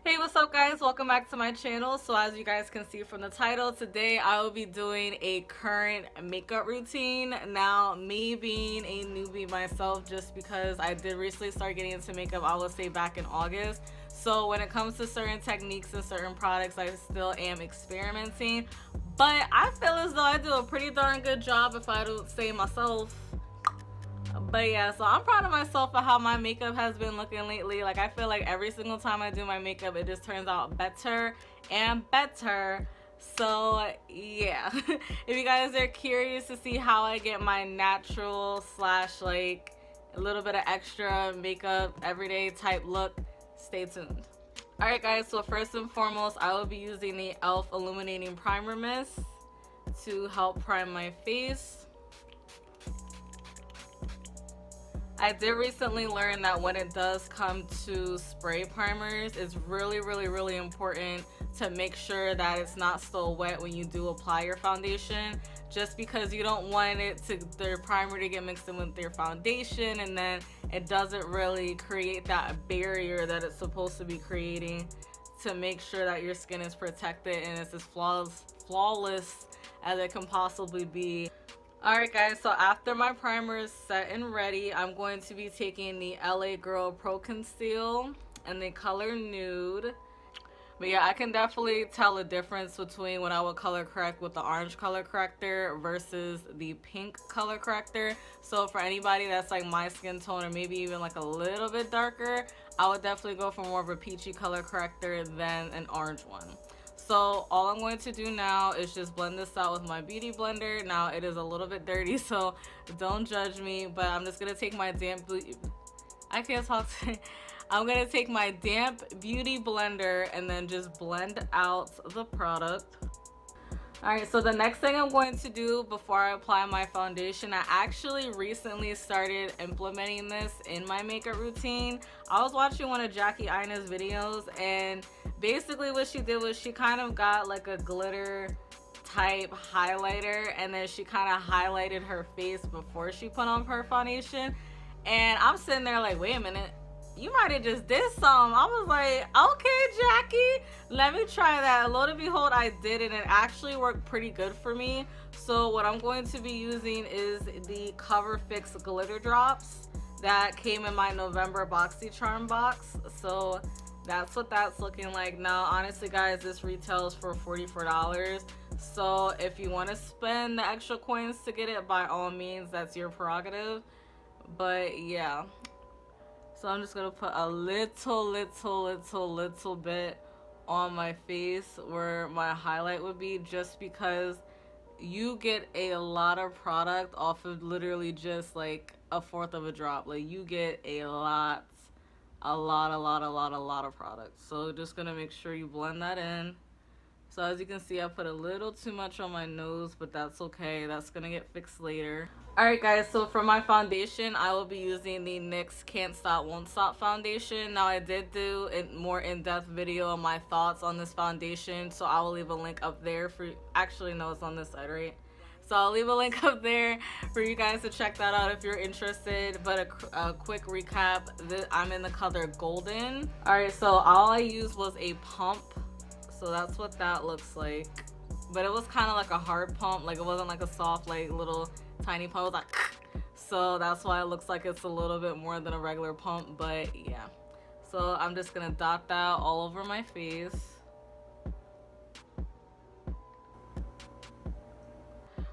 Hey, what's up guys? Welcome back to my channel. So as you guys can see from the title, today I will be doing a current makeup routine. Now, me being a newbie myself, just because I did recently start getting into makeup, I would say back in August. So when it comes to certain techniques and certain products, I still am experimenting. But I feel as though I do a pretty darn good job, if I don't say myself. But yeah, so I'm proud of myself for how my makeup has been looking lately. Like, I feel like every single time I do my makeup, it just turns out better and better. So yeah, if you guys are curious to see how I get my natural slash like a little bit of extra makeup everyday type look, stay tuned. Alright guys, so first and foremost, I will be using the e.l.f. Illuminating Primer Mist to help prime my face. I did recently learn that when it does come to spray primers, it's really important to make sure that it's not still wet when you do apply your foundation, just because you don't want their primer to get mixed in with your foundation, and then it doesn't really create that barrier that it's supposed to be creating to make sure that your skin is protected and it's as flawless as it can possibly be. Alright guys, so after my primer is set and ready, I'm going to be taking the LA Girl Pro Conceal in the color Nude. But yeah, I can definitely tell a difference between when I would color correct with the orange color corrector versus the pink color corrector. So for anybody that's like my skin tone, or maybe even like a little bit darker, I would definitely go for more of a peachy color corrector than an orange one. So all I'm going to do now is just blend this out with my beauty blender. Now it is a little bit dirty, so don't judge me, but I'm just gonna take my I can't talk to I'm gonna take my damp beauty blender and then just blend out the product. Alright, so the next thing I'm going to do before I apply my foundation, I actually recently started implementing this in my makeup routine. I was watching one of Jackie Aina's videos, and basically what she did was she kind of got like a glitter type highlighter, and then she kind of highlighted her face before she put on her foundation. And I'm sitting there like, wait a minute, you might have just did some. I was like, okay, Jackie, let me try that. Lo and behold, I did, and it actually worked pretty good for me. So what I'm going to be using is the Cover Fix glitter drops that came in my November BoxyCharm box. So that's what that's looking like now. Honestly guys, this retails for $44. So if you want to spend the extra coins to get it, by all means, that's your prerogative. But yeah, so I'm just gonna put a little bit on my face where my highlight would be, just because you get a lot of product off of literally just like a fourth of a drop. Like, you get a lot of product. So just gonna make sure you blend that in. So as you can see, I put a little too much on my nose, but that's okay. That's gonna get fixed later. Alright guys, so for my foundation, I will be using the NYX Can't Stop Won't Stop foundation. Now, I did do a more in-depth video on my thoughts on this foundation, so I will leave a link up there for, actually no, it's on this side, right? So I'll leave a link up there for you guys to check that out if you're interested. But a quick recap, I'm in the color Golden. Alright, so all I used was a pump. So that's what that looks like. But it was kind of like a hard pump. Like, it wasn't like a soft, like, little tiny pump. It was like, so that's why it looks like it's a little bit more than a regular pump. But yeah. So I'm just going to dot that all over my face.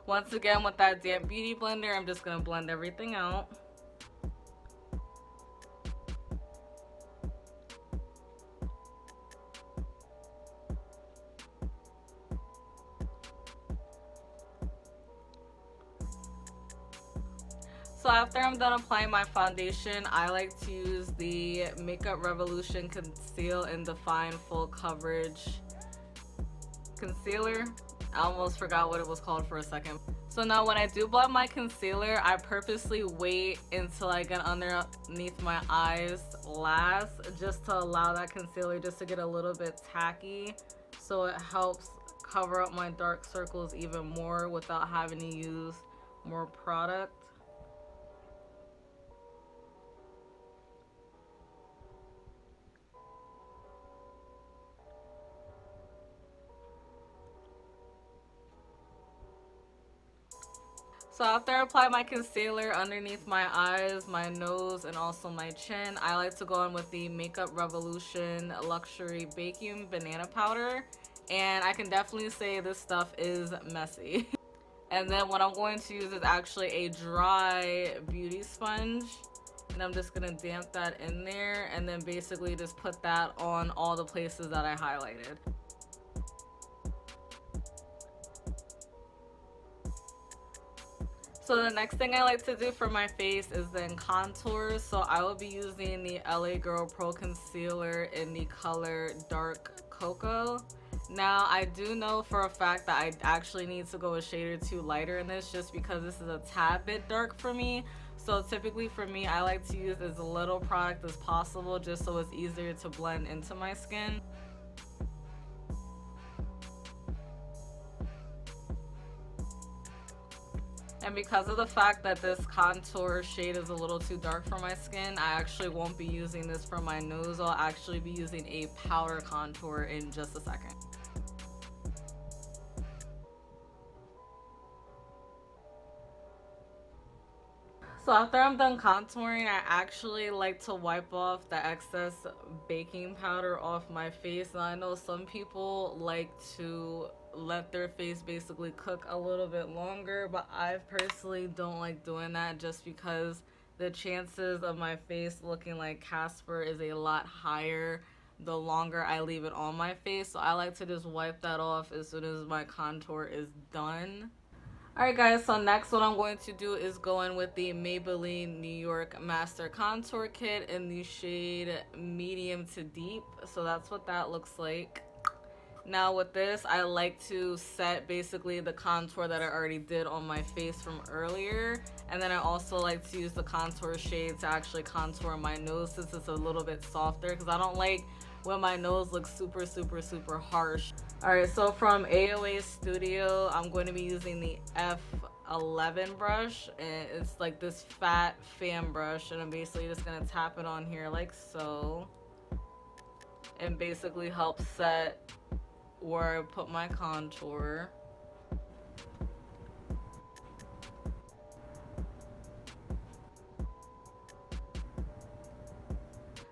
Once again, with that damp beauty blender, I'm just going to blend everything out. So after I'm done applying my foundation, I like to use the Makeup Revolution Conceal and Define Full Coverage Concealer. I almost forgot what it was called for a second. So now when I do blend my concealer, I purposely wait until I get underneath my eyes last, just to allow that concealer just to get a little bit tacky, so it helps cover up my dark circles even more without having to use more product. So after I apply my concealer underneath my eyes, my nose, and also my chin, I like to go in with the Makeup Revolution Luxury Baking Banana Powder. And I can definitely say this stuff is messy. And then what I'm going to use is actually a dry beauty sponge. And I'm just gonna damp that in there and then basically just put that on all the places that I highlighted. So the next thing I like to do for my face is then contours. So I will be using the LA Girl Pro Concealer in the color Dark Cocoa. Now I do know for a fact that I actually need to go a shade or two lighter in this just because this is a tad bit dark for me. So typically for me, I like to use as little product as possible just so it's easier to blend into my skin. And because of the fact that this contour shade is a little too dark for my skin, I actually won't be using this for my nose. I'll actually be using a powder contour in just a second. So after I'm done contouring, I actually like to wipe off the excess baking powder off my face. And I know some people like to let their face basically cook a little bit longer, but I personally don't like doing that just because the chances of my face looking like Casper is a lot higher the longer I leave it on my face. So I like to just wipe that off as soon as my contour is done. Alright guys, so next what I'm going to do is go in with the Maybelline New York Master Contour Kit in the shade medium to deep. So that's what that looks like. Now with this, I like to set basically the contour that I already did on my face from earlier. And then I also like to use the contour shade to actually contour my nose since it's a little bit softer because I don't like when my nose looks super harsh. Alright, so from AOA Studio, I'm going to be using the F11 brush. And it's like this fat fan brush. And I'm basically just going to tap it on here like so. And basically help set where I put my contour.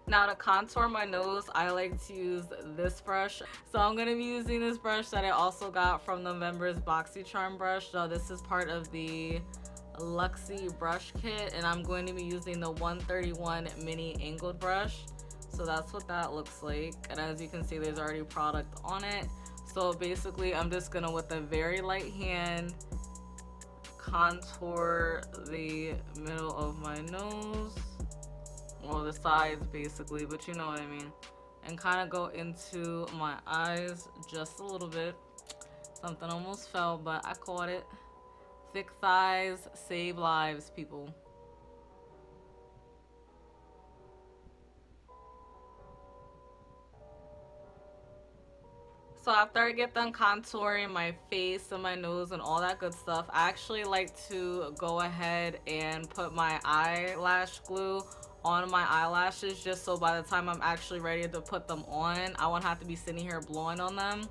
Now to contour my nose, I like to use this brush. So I'm going to be using this brush that I also got from November's BoxyCharm brush. So this is part of the Luxie brush kit, and I'm going to be using the 131 mini angled brush. So that's what that looks like, and as you can see there's already product on it. So basically I'm just gonna, with a very light hand, contour the middle of my nose, or the sides basically, but you know what I mean, and kind of go into my eyes just a little bit. Something almost fell, but I caught it. Thick thighs save lives, people. So after I get done contouring my face and my nose and all that good stuff, I actually like to go ahead and put my eyelash glue on my eyelashes just so by the time I'm actually ready to put them on, I won't have to be sitting here blowing on them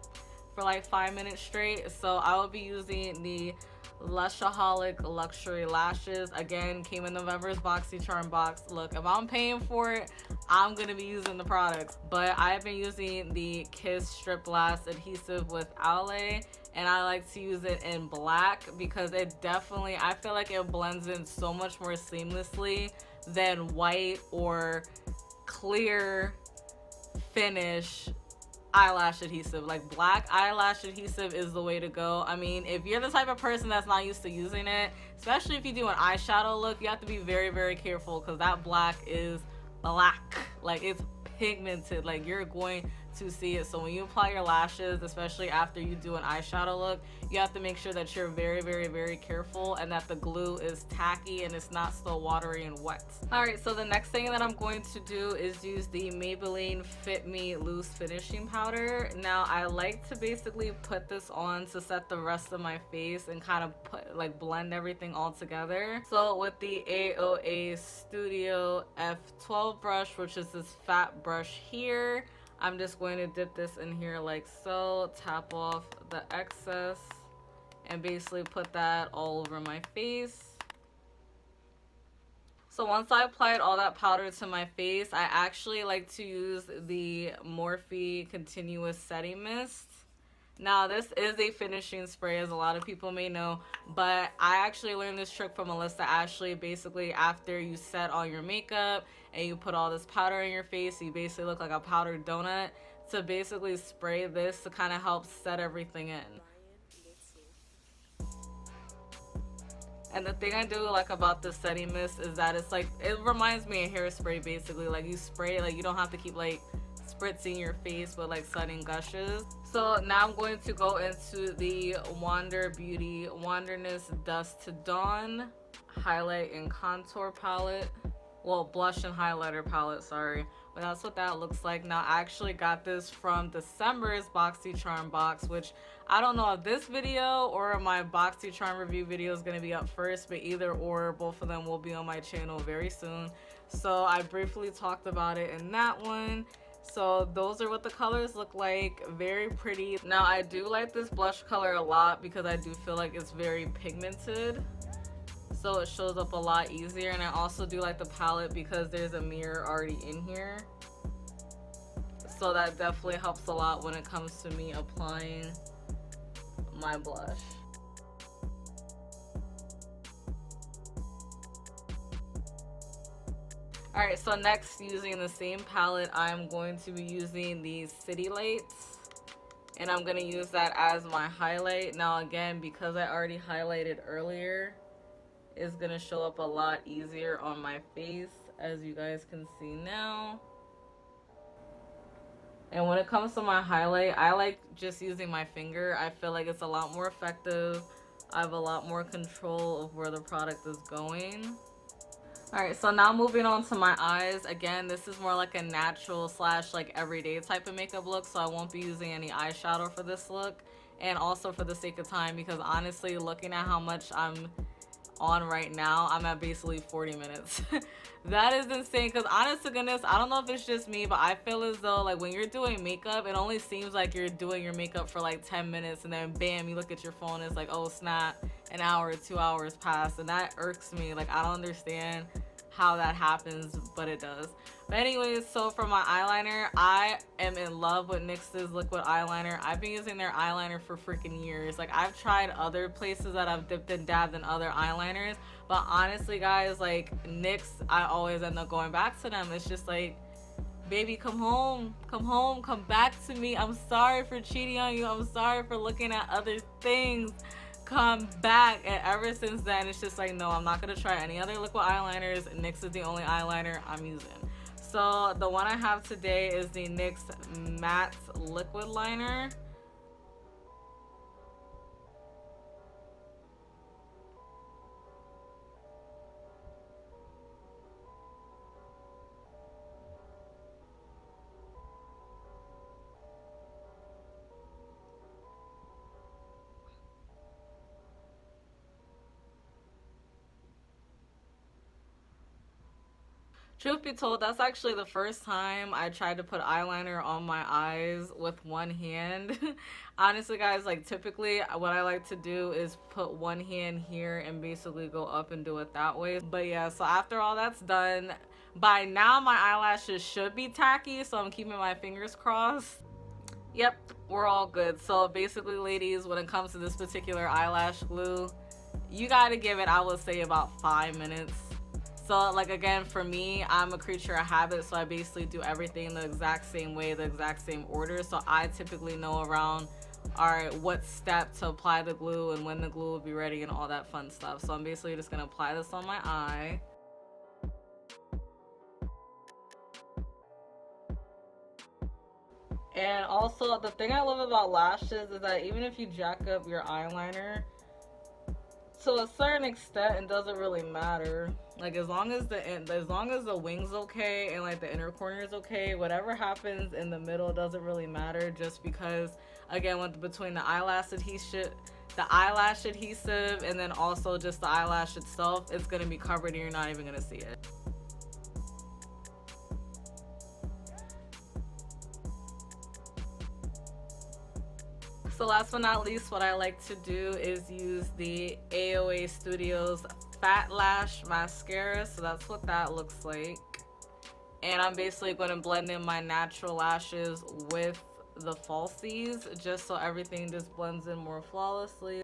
for like 5 minutes straight. So I will be using the Lushaholic Luxury Lashes. Again, came in November's BoxyCharm box. Look, if I'm paying for it, I'm gonna be using the products. But I've been using the Kiss Strip Blast adhesive with Owlay, and I like to use it in black because it definitely, I feel like it blends in so much more seamlessly than white or clear finish eyelash adhesive. Like, black eyelash adhesive is the way to go. I mean, if you're the type of person that's not used to using it, especially if you do an eyeshadow look, you have to be very careful because that black is black. Like, it's pigmented. Like, you're going to see it. So when you apply your lashes, especially after you do an eyeshadow look, you have to make sure that you're very careful and that the glue is tacky and it's not still watery and wet. Alright, so the next thing that I'm going to do is use the Maybelline Fit Me Loose Finishing Powder. Now I like to basically put this on to set the rest of my face and kind of put, like, blend everything all together. So with the AOA Studio F12 brush, which is this fat brush here, I'm just going to dip this in here like so, tap off the excess, and basically put that all over my face. So once I applied all that powder to my face, I actually like to use the Morphe Continuous Setting Mist. Now, this is a finishing spray, as a lot of people may know, but I actually learned this trick from Melissa Ashley. Basically, after you set all your makeup and you put all this powder in your face, you basically look like a powdered donut, to basically spray this to kind of help set everything in. And the thing I do like about this setting mist is that it's like, it reminds me of hairspray basically. Like you spray, like you don't have to keep like spritzing your face with like sudden gushes. So now I'm going to go into the Wander Beauty Wanderness Dusk to Dawn highlight and contour palette. Well, blush and highlighter palette, sorry. But that's what that looks like. Now, I actually got this from December's BoxyCharm box, which I don't know if this video or my BoxyCharm review video is going to be up first, but either or, both of them will be on my channel very soon. So I briefly talked about it in that one. So those are what the colors look like. Very pretty. Now, I do like this blush color a lot because I do feel like it's very pigmented, so it shows up a lot easier. And I also do like the palette because there's a mirror already in here, so that definitely helps a lot when it comes to me applying my blush. Alright, so next, using the same palette, I'm going to be using these City Lights, and I'm going to use that as my highlight. Now again, because I already highlighted earlier, it's going to show up a lot easier on my face, as you guys can see now. And when it comes to my highlight, I like just using my finger. I feel like it's a lot more effective. I have a lot more control of where the product is going. Alright, so now moving on to my eyes. Again, this is more like a natural slash like everyday type of makeup look, so I won't be using any eyeshadow for this look. And also for the sake of time, because honestly, looking at how much I'm on right now, I'm at basically 40 minutes. That is insane, because honest to goodness, I don't know if it's just me, but I feel as though like when you're doing makeup, it only seems like you're doing your makeup for like 10 minutes, and then bam, you look at your phone, it's like, oh snap, an hour, 2 hours passed. And that irks me. Like, I don't understand how that happens, but it does. But anyways, so for my eyeliner, I am in love with NYX's liquid eyeliner. I've been using their eyeliner for freaking years. Like, I've tried other places that I've dipped and dabbed in other eyeliners, but honestly guys, like NYX, I always end up going back to them. It's just like, baby, come home, come back to me. I'm sorry for cheating on you. I'm sorry for looking at other things. Come back. And ever since then, it's just like, no, I'm not gonna try any other liquid eyeliners. NYX is the only eyeliner I'm using. So the one I have today is the NYX Matte Liquid Liner. Truth be told, that's actually the first time I tried to put eyeliner on my eyes with one hand. Honestly guys, like typically what I like to do is put one hand here and basically go up and do it that way. But yeah, so after all that's done, by now my eyelashes should be tacky, so I'm keeping my fingers crossed. Yep, we're all good. So basically ladies, when it comes to this particular eyelash glue, you gotta give it, I would say, about 5 minutes. So like again, for me, I'm a creature of habit, so I basically do everything the exact same way, the exact same order. So I typically know around, all right, what step to apply the glue and when the glue will be ready and all that fun stuff. So I'm basically just gonna apply this on my eye. And also, the thing I love about lashes is that even if you jack up your eyeliner, to a certain extent, it doesn't really matter. Like, as long as the wing's okay and like the inner corner is okay, whatever happens in the middle doesn't really matter. Just because, again, between the eyelash adhesive, and then also just the eyelash itself, it's gonna be covered and you're not even gonna see it. So last but not least, what I like to do is use the AOA Studios Fat Lash Mascara. So that's what that looks like. And I'm basically going to blend in my natural lashes with the falsies just so everything just blends in more flawlessly.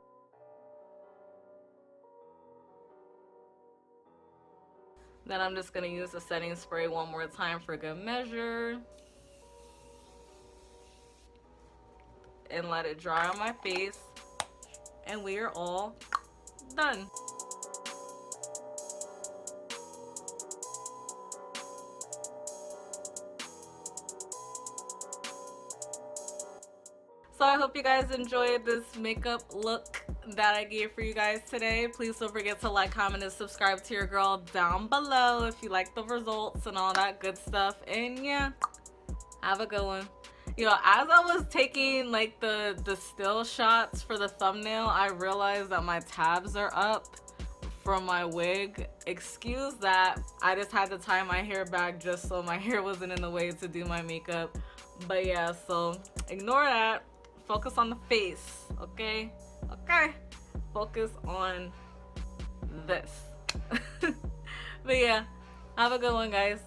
Then I'm just going to use the setting spray one more time for good measure. And let it dry on my face. And we are all done. So I hope you guys enjoyed this makeup look that I gave for you guys today. Please don't forget to like, comment, and subscribe to your girl down below if you like the results and all that good stuff. And yeah, have a good one. You know, as I was taking like the still shots for the thumbnail, I realized that my tabs are up from my wig. Excuse that. I just had to tie my hair back just so my hair wasn't in the way to do my makeup. But yeah, so ignore that. Focus on the face, okay? Okay. Focus on this. But yeah, have a good one, guys.